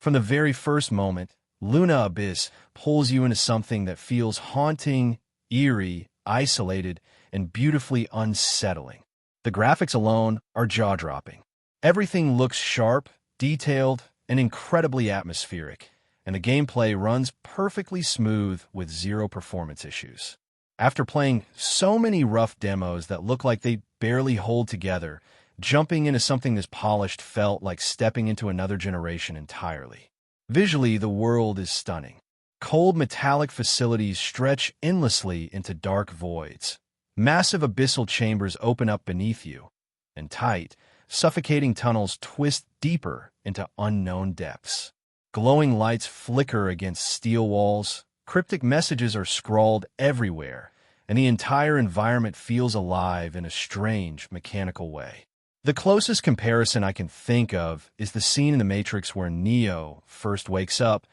From the very first moment, Luna Abyss pulls you into something that feels haunting, eerie, isolated, and beautifully unsettling. The graphics alone are jaw-dropping. Everything looks sharp, detailed, and incredibly atmospheric, and the gameplay runs perfectly smooth with zero performance issues. After playing so many rough demos that look like they barely hold together, jumping into something this polished felt like stepping into another generation entirely. Visually, the world is stunning. Cold metallic facilities stretch endlessly into dark voids. Massive abyssal chambers open up beneath you, and tight, suffocating tunnels twist deeper into unknown depths. Glowing lights flicker against steel walls, cryptic messages are scrawled everywhere, and the entire environment feels alive in a strange, mechanical way. The closest comparison I can think of is the scene in The Matrix where Neo first wakes up,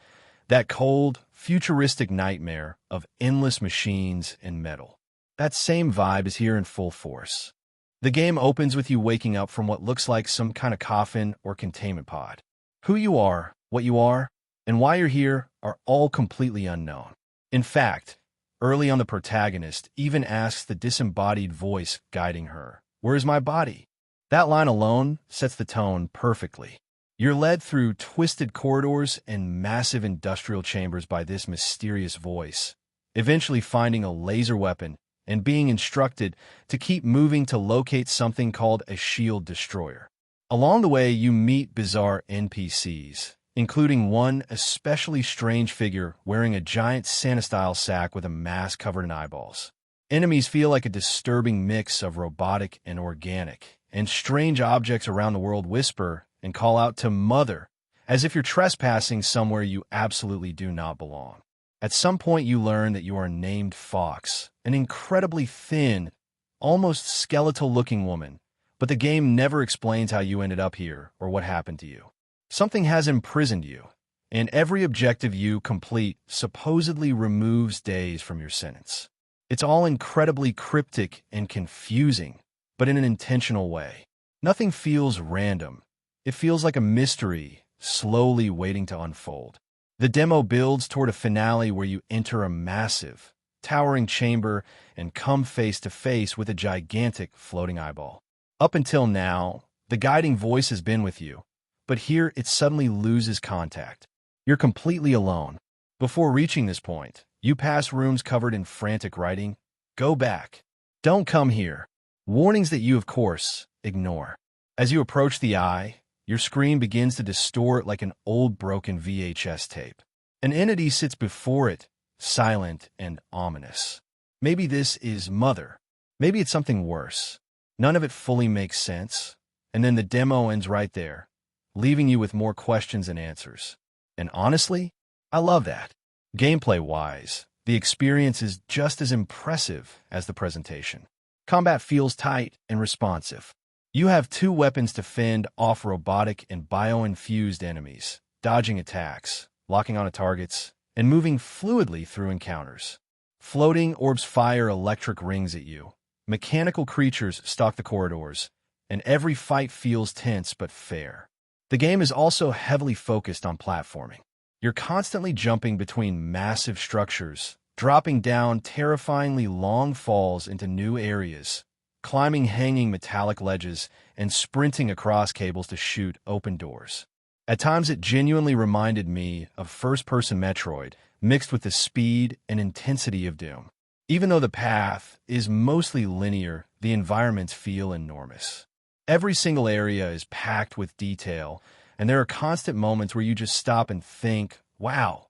that cold, futuristic nightmare of endless machines and metal. That same vibe is here in full force. The game opens with you waking up from what looks like some kind of coffin or containment pod. Who you are, what you are, and why you're here are all completely unknown. In fact, early on the protagonist even asks the disembodied voice guiding her, "Where's my body?" That line alone sets the tone perfectly. You're led through twisted corridors and massive industrial chambers by this mysterious voice, eventually finding a laser weapon and being instructed to keep moving to locate something called a shield destroyer. Along the way, you meet bizarre NPCs, including one especially strange figure wearing a giant Santa-style sack with a mask covered in eyeballs. Enemies feel like a disturbing mix of robotic and organic, and strange objects around the world whisper and call out to Mother, as if you're trespassing somewhere you absolutely do not belong. At some point, you learn that you are named Fox, an incredibly thin, almost skeletal-looking woman, but the game never explains how you ended up here or what happened to you. Something has imprisoned you, and every objective you complete supposedly removes days from your sentence. It's all incredibly cryptic and confusing, but in an intentional way. Nothing feels random. It feels like a mystery, slowly waiting to unfold. The demo builds toward a finale where you enter a massive, towering chamber and come face to face with a gigantic floating eyeball. Up until now, the guiding voice has been with you, but here it suddenly loses contact. You're completely alone. Before reaching this point, you pass rooms covered in frantic writing. "Go back. Don't come here." Warnings that you, of course, ignore. As you approach the eye, your screen begins to distort like an old broken VHS tape. An entity sits before it, silent and ominous. Maybe this is Mother. Maybe it's something worse. None of it fully makes sense, and then the demo ends right there, leaving you with more questions than answers. And honestly, I love that. Gameplay-wise, the experience is just as impressive as the presentation. Combat feels tight and responsive. You have two weapons to fend off robotic and bio-infused enemies, dodging attacks, locking onto targets, and moving fluidly through encounters. Floating orbs fire electric rings at you. Mechanical creatures stalk the corridors, and every fight feels tense but fair. The game is also heavily focused on platforming. You're constantly jumping between massive structures, dropping down terrifyingly long falls into new areas, climbing hanging metallic ledges, and sprinting across cables to shoot open doors. At times, it genuinely reminded me of first-person Metroid, mixed with the speed and intensity of Doom. Even though the path is mostly linear, the environments feel enormous. Every single area is packed with detail, and there are constant moments where you just stop and think, "Wow,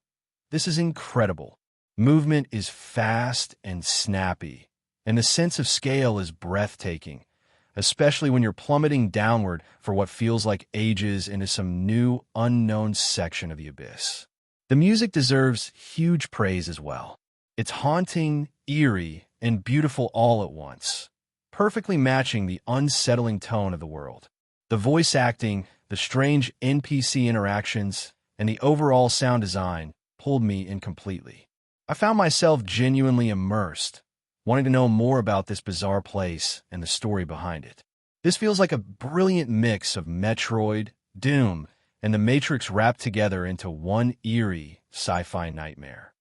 this is incredible." Movement is fast and snappy, and the sense of scale is breathtaking, especially when you're plummeting downward for what feels like ages into some new, unknown section of the abyss. The music deserves huge praise as well. It's haunting, eerie, and beautiful all at once, perfectly matching the unsettling tone of the world. The voice acting, the strange NPC interactions, and the overall sound design pulled me in completely. I found myself genuinely immersed, wanting to know more about this bizarre place and the story behind it. This feels like a brilliant mix of Metroid, Doom, and the Matrix wrapped together into one eerie sci-fi nightmare.